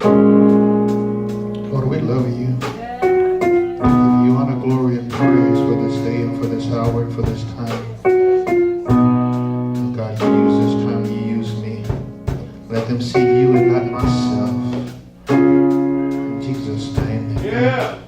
Lord, we love you. We give you honor, glory, and praise for this day and for this hour and for this time. God, you use this time, you use me. Let them see you and not myself. In Jesus' name, amen. Yeah.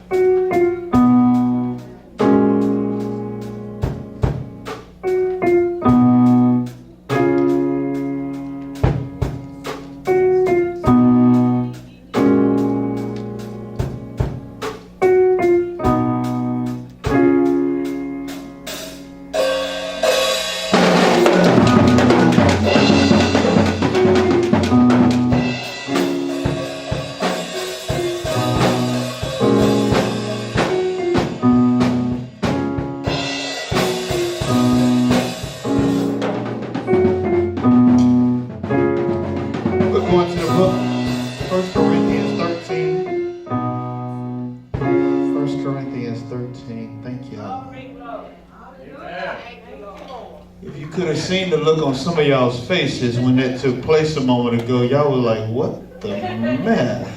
Seen the look on some of y'all's faces when that took place a moment ago. Y'all were like, what the mess?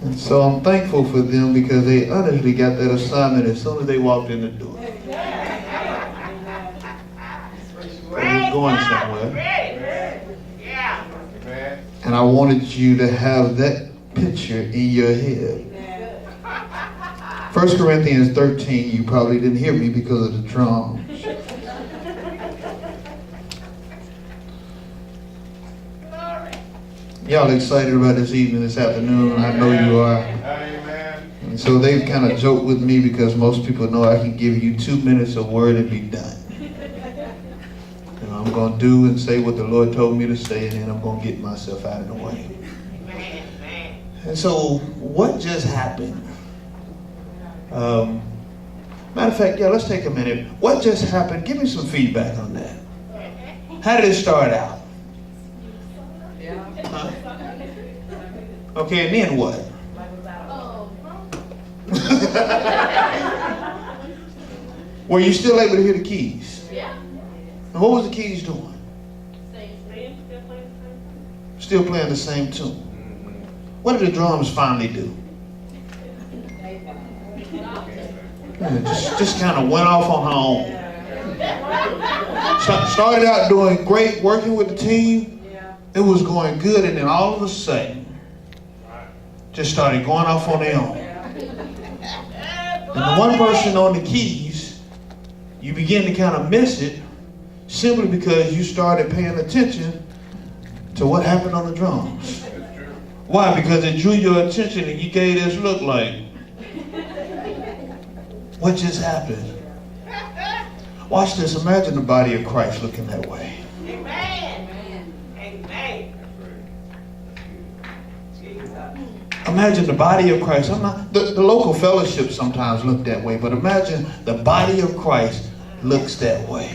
And so I'm thankful for them because they honestly got that assignment as soon as they walked in the door. They were going somewhere. And I wanted you to have that picture in your head. 1 Corinthians 13, you probably didn't hear me because of the drums. Y'all excited about this evening, this afternoon? I know you are. And so they've kind of joked with me because most people know I can give you 2 minutes of word and be done. And I'm going to do and say what the Lord told me to say, and then I'm going to get myself out of the way. And so what just happened? Matter of fact, yeah, let's take a minute. What just happened? Give me some feedback on that. How did it start out? Huh? Okay, and then what? Were you still able to hear the keys? Yeah. And what was the keys doing? Still playing the same tune. What did the drums finally do? Just kind of went off on her own. Started out doing great, working with the team. It was going good, and then all of a sudden, just started going off on their own. And the one person on the keys, you begin to kind of miss it simply because you started paying attention to what happened on the drums. Why? Because it drew your attention and you gave this look like, what just happened? Watch this. Imagine the body of Christ looking that way. Amen. Amen. Imagine the body of Christ. The local fellowships sometimes look that way, but imagine the body of Christ looks that way.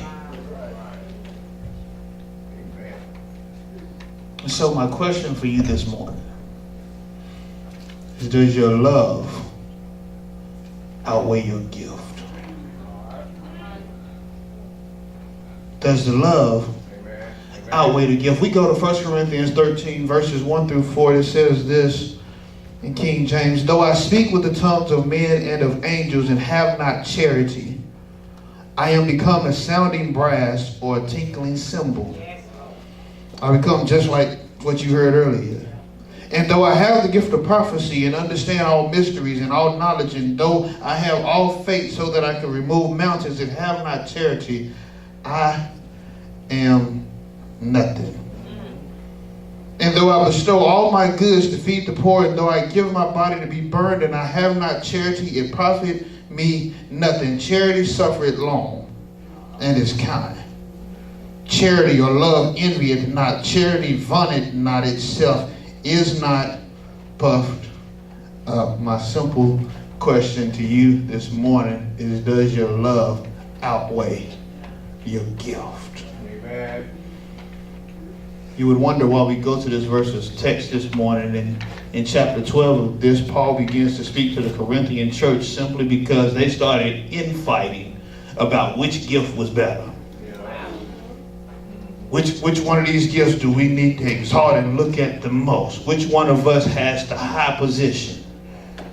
And so my question for you this morning is, does your love outweigh your gift? Does the love outweigh the gift? We go to 1 Corinthians 13 verses 1 through 4. It says this in King James: though I speak with the tongues of men and of angels and have not charity, I am become a sounding brass or a tinkling cymbal. I become just like what you heard earlier. And though I have the gift of prophecy and understand all mysteries and all knowledge, and though I have all faith so that I can remove mountains and have not charity, I am nothing. And though I bestow all my goods to feed the poor, and though I give my body to be burned, and I have not charity, it profit me nothing. Charity suffereth long and is kind. Charity or love envieth not. Charity vaunteth not itself, is not puffed up. My simple question to you this morning is, does your love outweigh your gift? Amen. You would wonder why we go to this verse's text this morning. And in chapter 12 of this, Paul begins to speak to the Corinthian church simply because they started infighting about which gift was better. Which one of these gifts do we need to exalt and look at the most? Which one of us has the high position?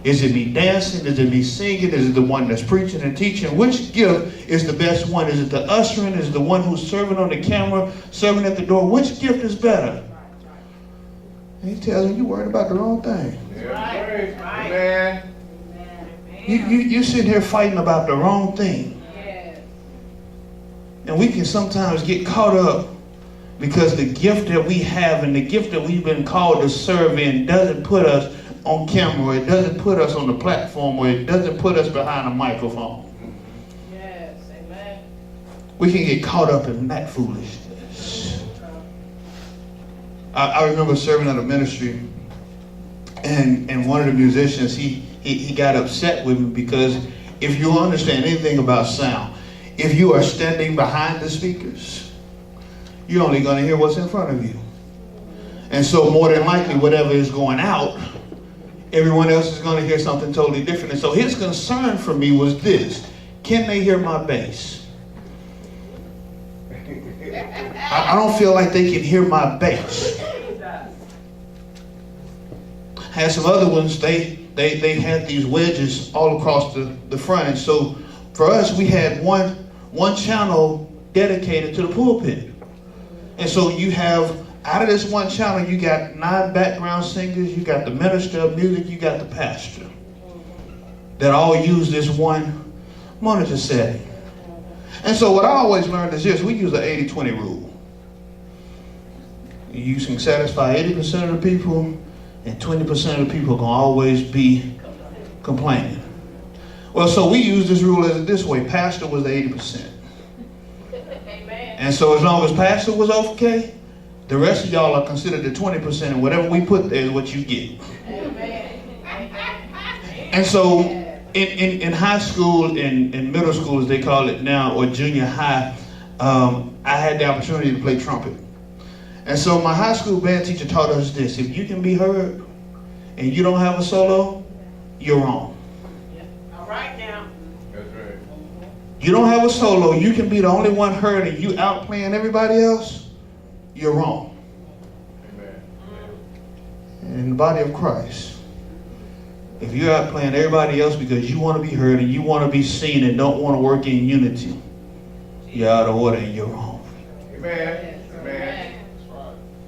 Is it me dancing? Is it me singing? Is it the one that's preaching and teaching? Which gift is the best one? Is it the ushering? Is it the one who's serving on the camera, serving at the door? Which gift is better? And he tells me, you're worried about the wrong thing. Right. Amen. You sitting here fighting about the wrong thing. Yes. And we can sometimes get caught up because the gift that we have and the gift that we've been called to serve in doesn't put us on camera, or it doesn't put us on the platform, or it doesn't put us behind a microphone. Yes, amen. We can get caught up in that foolishness. I remember serving at a ministry, and one of the musicians, he got upset with me because if you understand anything about sound, if you are standing behind the speakers, you're only going to hear what's in front of you. And so more than likely, whatever is going out, everyone else is going to hear something totally different. And so his concern for me was this: can they hear my bass? I don't feel like they can hear my bass. Had some other ones, they had these wedges all across the front. And so for us, we had one channel dedicated to the pulpit. And so you have, out of this one channel, you got 9 background singers, you got the minister of music, you got the pastor, that all use this one monitor setting. And so what I always learned is this: we use the 80-20 rule. You can satisfy 80% of the people, and 20% of the people can always be complaining. Well, so we use this rule as this way: pastor was the 80%. And so as long as pastor was okay, the rest of y'all are considered the 20%, and whatever we put there is what you get. And so in high school, in middle school as they call it now, or junior high, I had the opportunity to play trumpet. And so my high school band teacher taught us this: if you can be heard and you don't have a solo, you're wrong. All right now. That's right. You don't have a solo, you can be the only one heard and you outplaying everybody else, you're wrong. Amen. And in the body of Christ, if you're outplaying everybody else because you want to be heard and you want to be seen and don't want to work in unity, you're out of order and you're wrong. Amen. Amen.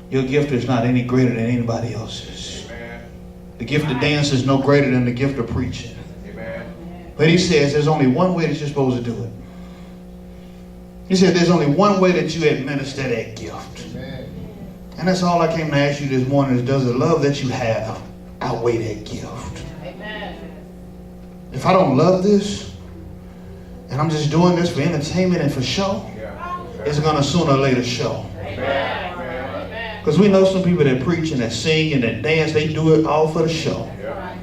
Your gift is not any greater than anybody else's. Amen. The gift of dance is no greater than the gift of preaching. Amen. But he says there's only one way that you're supposed to do it. He said there's only one way that you administer that gift. Amen. And that's all I came to ask you this morning is, does the love that you have outweigh that gift? Amen. If I don't love this, and I'm just doing this for entertainment and for show, Yeah. it's going to sooner or later show. Amen. Because we know some people that preach and that sing and that dance, they do it all for the show. Yeah.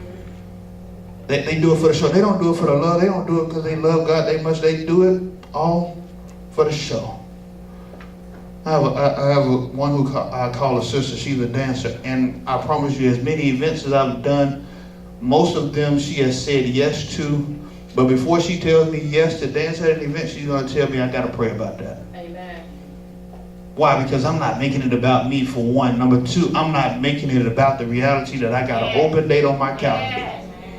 They do it for the show. They don't do it for the love. They don't do it because they love God. They do it all for the show. I have one who I call a sister. She's a dancer. And I promise you, as many events as I've done, most of them she has said yes to. But before she tells me yes to dance at an event, she's going to tell me I got to pray about that. Amen. Why? Because I'm not making it about me, for one. Number two, I'm not making it about the reality that I got an open date on my calendar.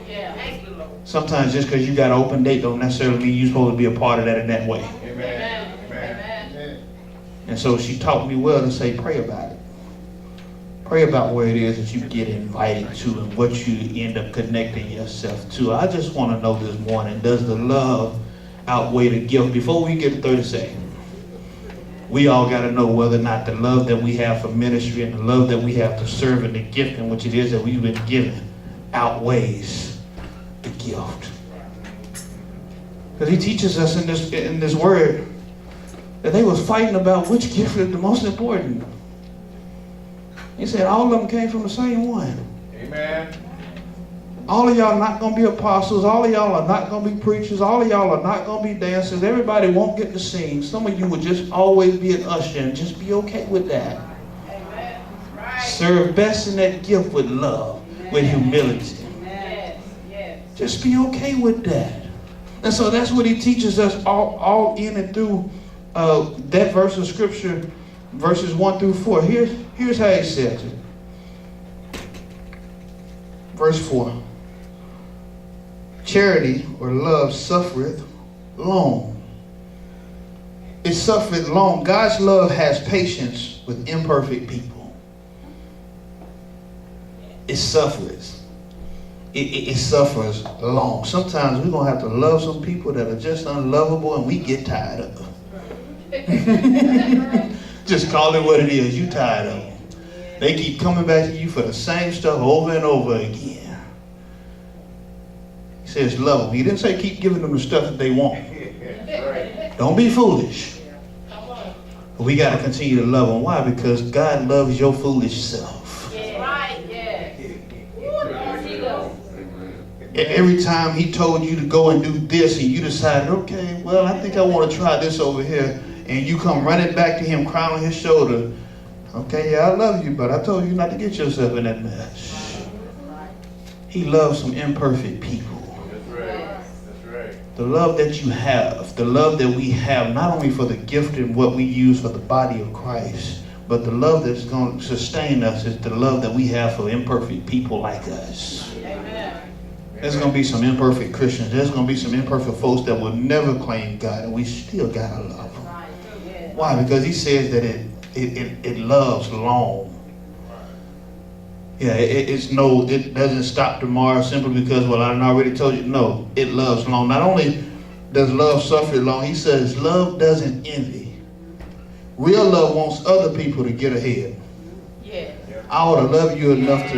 Yeah. Thank you, Lord. Sometimes just because you got an open date don't necessarily mean you're supposed to be a part of that in that way. Amen. Amen. And so she taught me well to say, pray about it. Pray about where it is that you get invited to and what you end up connecting yourself to. I just want to know this morning, does the love outweigh the gift? Before we get to 30 seconds, we all got to know whether or not the love that we have for ministry and the love that we have to serve and the gift in which it is that we've been given outweighs the gift. Because he teaches us in this word that they was fighting about which gift is the most important. He said all of them came from the same one. Amen. All of y'all are not going to be apostles. All of y'all are not going to be preachers. All of y'all are not going to be dancers. Everybody won't get to sing. Some of you will just always be an usher and just be okay with that. Amen. Right. Serve best in that gift with love, with humility. Yes. Yes. Just be okay with that. And so that's what he teaches us all in and through that verse of scripture verses 1 through 4. Here's how he says it. Verse 4. Charity or love suffereth long. It suffereth long. God's love has patience with imperfect people. It suffers. It suffers long. Sometimes we're going to have to love some people that are just unlovable and we get tired of them. Just call it what it is. You tired of them. They keep coming back to you for the same stuff over and over again. He says love them. He didn't say keep giving them the stuff that they want. Don't be foolish. But we got to continue to love them. Why? Because God loves your foolish self. Yeah. Right, yes. Every time he told you to go and do this and you decided, okay, well, I think I want to try this over here, and you come running back to him, crying on his shoulder, okay, yeah, I love you, but I told you not to get yourself in that mess. He loves some imperfect people. That's right. That's right. The love that you have, the love that we have, not only for the gift and what we use for the body of Christ, but the love that's going to sustain us is the love that we have for imperfect people like us. Amen. There's going to be some imperfect Christians. There's going to be some imperfect folks that will never claim God, and we still got to love them. Right, yes. Why? Because he says that it loves long. Yeah, it doesn't stop tomorrow simply because, well, I already told you. No, it loves long. Not only does love suffer long, he says love doesn't envy. Real love wants other people to get ahead. Yes. I ought to love you enough to